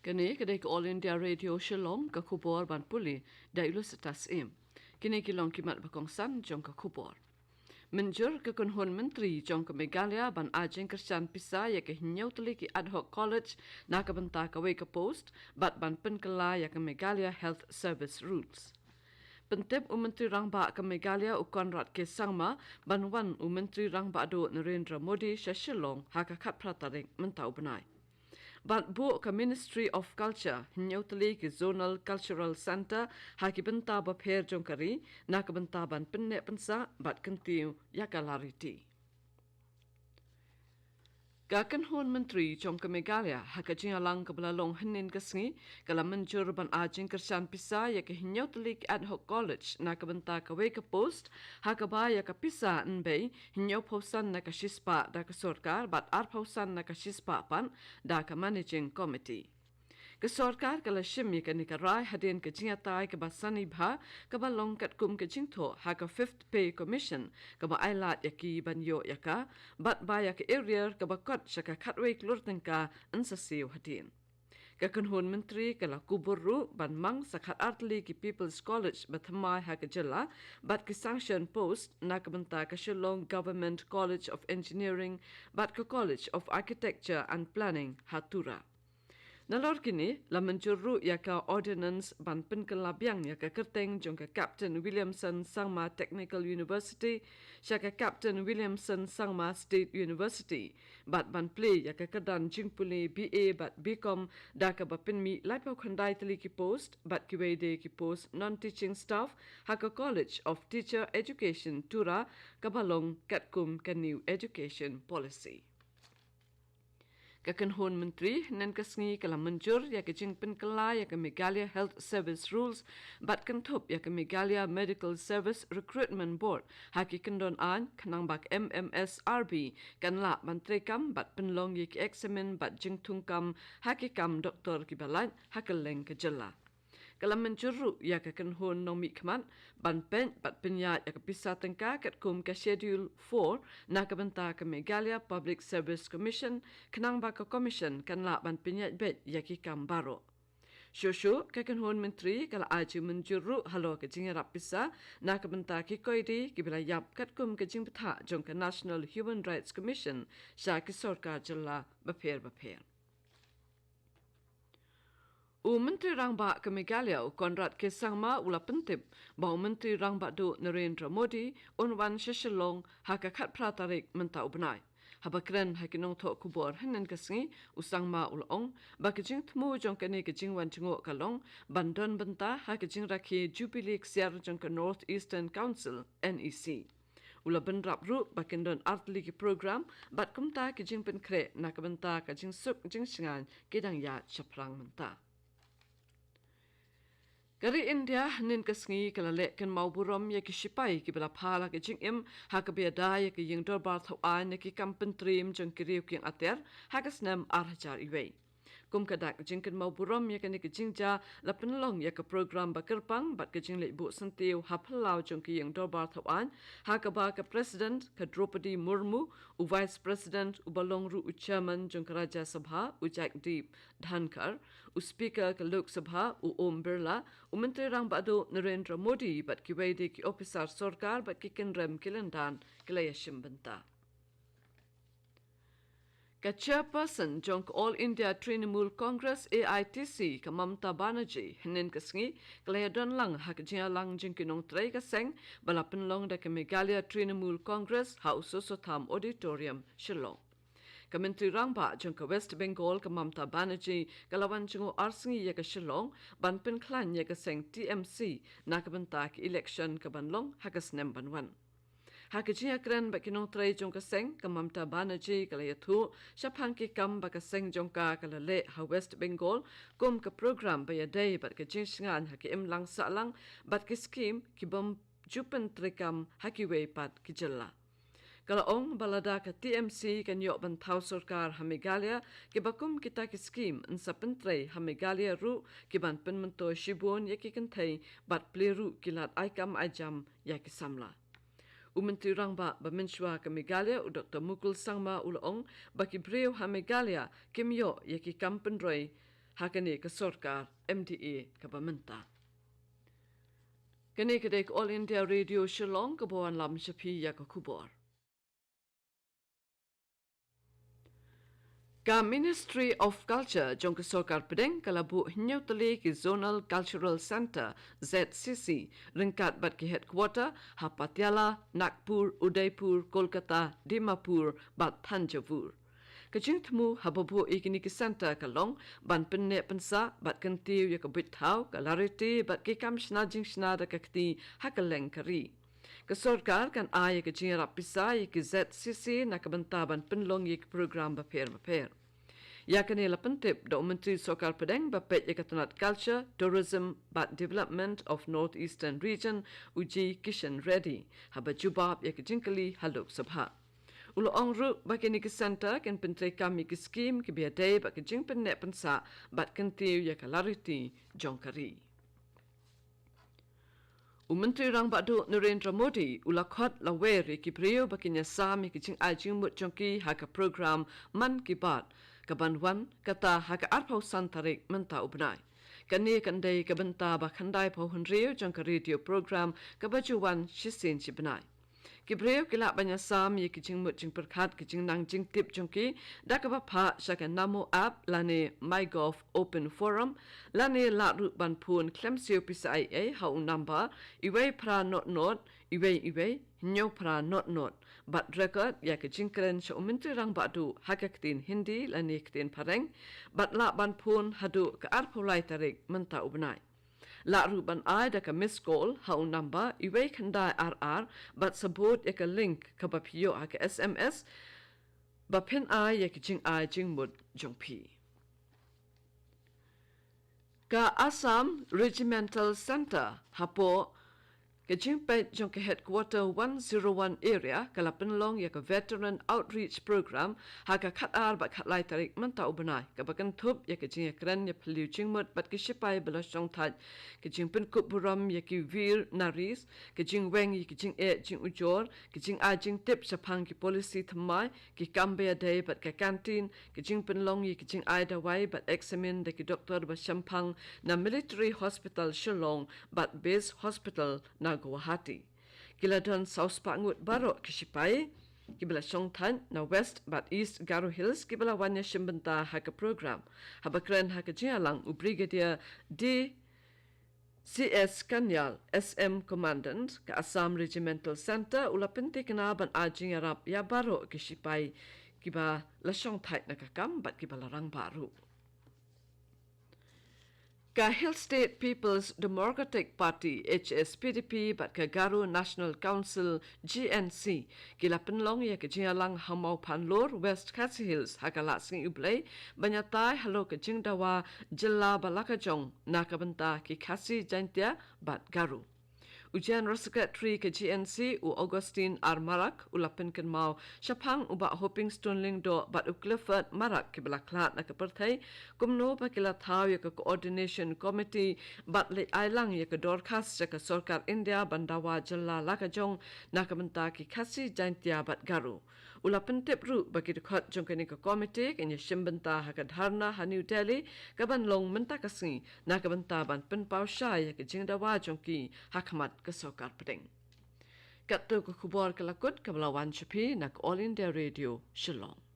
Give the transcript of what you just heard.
Kini kedai All India Radio Shillong ke kubur ban puli dailu setas im. Kini kilong kimat bakongsan jong ke kubur. Menjur ke kunhun menteri jong ke Meghalaya ban ajeng kerjaan pisa ya ke hinyau tuli ki ad hoc college na ke benta ke ke post bat ban penkela ya ke Meghalaya Health Service Rules. Pentep Menteri Rang Ba ke Meghalaya Konrad ke Sangma ban wan Menteri Rang Ba do Narendra Modi sya Shillong hakakat pratarik mentau benai. Bat bu ke Ministry of Culture hinyau teli ke Zonal Cultural Center haki benta bapher jongkari na ke benta ban pennek pensa bat kentiu yakalariti. Gakan hon menteri jong ke Meghalaya haka jingalang ke belalong henin kesengi kala menjur ban ajing kersan pisa ya ke hinyau teli ke ad hoc college na ke benta ke ke post haka ba ya ke pisa nbei hinyau pausan na ke shispa da ke sorkar bat ar pausan na ke shispa pan da ke managing committee. Ke sorkar kala shimi ke nikarai hadin ke jingatai ke basani bha ke balong kat kum ke jingtho ha ke 5th pay commission ke ba ailat yaki banyo yaka bat ba ya ke area ke bakot shaka khatwei klur tengka ansasiu hadin. Ke kunhun menteri kala kuburu ban mang sakhat artli ki People's College bathamai ha ke jela bat ke sanction post na ke benta ke Shillong Government College of Engineering bat ke College of Architecture and Planning hatura. Nalor kini, la menjuru ya ka ordinance ban penkelabiang ya ka kerteng jong ka Captain Williamson Sangma Technical University, sya ka Captain Williamson Sangma State University, bat ban play ya ka kedan jingpuli BA bat BCom da ka bapinmi laipau khandai teli ki post, bat kiwede ki post non-teaching staff, ha ka College of Teacher Education Tura, ka balong katkum ka new education policy. Kakanhon menteri nan kasngi kala menjur ya ke jing penkela ya ke Meghalaya Health Service Rules bat kentup ya ke Meghalaya Medical Service Recruitment Board haki kendon an kanang bak MMSRB kan la mantrekam bat penlong ya ke examen bat jing tungkam haki kam doktor kibalan hakeleng ke jela. Kala menjuru ya ke kenhon nomi kemat ban pen bat penyat ya ke pisah tengka kat kum ke schedule 4 na ke benta ke Meghalaya Public Service Commission kenang ba ke commission kan la ban penyat bet ya ki kam baro. Shosho ke kenhon menteri kala aju menjuru halo ke jingarap pisah na ke benta ki koidi ki bila yap kat kum ke jing betha jong ke National Human Rights Commission sya ki sorkar jela bapher. Menteri Rang Ba ke Meghalaya Konrad ke Sangma ula pentip bahawa Menteri Rang Ba do Narendra Modi unwan Shillong haka khat pratarik mentau benai. Habakren hakinong tok kubur henen kesengi usangma ulong bakijing temu jong kene kijing wan jengok kalong bandon benta hakijing rakhi Jubilee ksiar jong ke North Eastern Council NEC. Ula benrap ru bakindon artli ki program bat kumta kijing penkre na kabenta kajing sup jing singan kidang ya chaprang menta. Kari India nin kesengi kala lek kan mau burom ya ki sipai ki bela phala ki jing im ha ka biada ya ki ying dorbar thau an ki kampen trim jong ki riu ki ater ha ka snam arhajar iwei. Kum kadak jing kan mau burom ya kan ki jingja la penlong ya ka program bakerpang bat ki jing lek bu sentiu ha phalau jong ki ying dorbar thau an ha ka ba ka president ka Draupadi Murmu u vice president u balong ru u chairman jong ka Rajya Sabha u Jagdeep Dhankar u speaker ka Lok Sabha u Om Birla u Menteri Rang Ba do Narendra Modi bat ki wede ki officer sorkar bat ki kenrem kilandan kilaya shimbenta. Ka chairperson jong All India Trinamool Congress AITC ka Mamta Banerjee hinin kesengi kalaya don lang hak jia lang jing kinong tray ka seng balapan long da ka Meghalaya Trinamool Congress House Tham Auditorium Shillong. Ka Menteri Rang Ba jong ka West Bengal ka Mamta Banerjee kalawan jong arsengi ya ka Shillong ban pen klan ya ka seng TMC na ka benta ki election ka banlong hakas nem banwan. Hakijia kren bakinong tray jong kaseng ka Mamta Banerjee kala yathu syapang ki kam bakaseng jong ka kala le ha West Bengal kum ka program ba yaday bat ka jingsingan haki im lang sa lang bat ki scheme ki bom jupen trekam haki wei pat ki jella. Kala ong balada ka TMC kan yok ban thau sorkar ha Meghalaya ki bakum kita ki scheme in sa pentray ha Meghalaya ru ki ban penmento shibun ya ki kentai bat pleru kilat aikam ajam ya ki samla. Menteri Rang Ba Menshwa ke Meghalaya Dr. Mukul Sangma Ulaong baki breu ha Meghalaya kimyo yaki kampen roi hakani ke sorkar MDA ke bamenta. Kani kedek All India Radio Shillong ke bawan lam shapi ya ke kubor. Ka Ministry of Culture jong ke sorkar pedeng kalabu hinyau teli ki Zonal Cultural Center ZCC ringkat bat ki headquarter ha Patiala, Nagpur, Udaipur, Kolkata, Dimapur, bat Thanjavur. Kajing temu hababu ikini ki center kalong ban penne pensa bat kentiu ya ke bithau kalariti bat ki kam snajing snada kakti hakaleng kari. Kesorkar kan ay ke jingarap pisa ya ki ZCC na kabentaban penlong ya ki program baper. Ya kanila pentip do Menteri Sokar Pedeng bapet ya katunat culture, tourism, bat development of northeastern region uji Kishan Reddy haba jubab ya kejingkali haluk sabha. Ulo ongru bagi ni ke center kan pentri kami ke skim ke biadai bak kejing pennek pensa bat kentiu ya kalariti jongkari. Menteri Rang Badu Narendra Modi ulakot laweri ki priyo baki nyasam ya kejing ajing mut jongki haka program Man Ki Baat kabanwan kata haka arpau santarik menta ubnai. Kani kandai kabenta bakandai pauhun rio jangka radio program kabajuwan shisin chibnai. Kibreu kila banyasam ye kijing mut jing perkat kijing nang jing tip jongki dakabapa shaka namo app lane MyGov Open Forum lane latru banpun klemsio pisa IA hau number iwe pra not iwe nyo pra not but record ya kijing keren sha Menteri Rang Badu hakaktin Hindi lane ktin pareng but la banpun hadu ka arpulai tarik menta ubnai. La ruban ay da ka miss call hau number iwe kandai RR but sabot ya ka link ka bapiyo ha ka SMS bapin ay ya ka jing mud jongpi. Ka Assam Regimental Center hapo ka jingpet jong ka headquarter 101 area kala penlong ya ka veteran outreach program ha ka khatar ba khatlai tarik menta ubanai ka bakan thup ya ka jing kran ya phliu jingmut bat ki sipai bala song that ka jing pen kup buram ya ki vir naris ka jing weng ya ki jing jing ujor ka jing a jing tip sapang ki policy thamai ki kambe day bat ka canteen ka jing penlong ya ki jing ai da wai bat examine da ki doctor ba shampang na military hospital Shillong bat base hospital na Guwahati. Kila don South Pangut Barok Kishipai, kibla Songtan na West but East Garo Hills kibla wanya shimbenta haka program. Habakren haka jialang u Brigadier D. CS Kanyal SM Commandant ka Assam Regimental Center ulapinti kena ban ajing arab ya Barok Kishipai kiba la Songtan na kakam bat kiba larang baru. Ka Hill State People's Democratic Party HSPDP bat ka Garo National Council GNC kila penlong ya ke jingalang hamau panlor West Khasi Hills hakala sing ublay banyatai halo ke jingdawa jilla balakajong nakabenta ki Khasi jantia bat Garo. Ujian Secretary ke GNC u Augustine R. Marak ulapin kan mau syapang uba hoping stonling do bat u Clifford Marak ke belaklat na kepertai kumno pa kila tau ya ke coordination committee bat le ailang ya ke dorkas ya ke Sorkar India bandawa jella lakajong na kementa ki Khasi jantia bat Garo. Ulapin tip ru bagi dekat jongkani ke komite kenya shimbenta haka dharna ha New Delhi kaban long menta kasing na kabenta ban penpau syai ke jingdawa jongki hakmat ke Sokar Pedeng. Kat tu ke kubor kelakut ke Belawan Shapi nak All India Radio Shillong.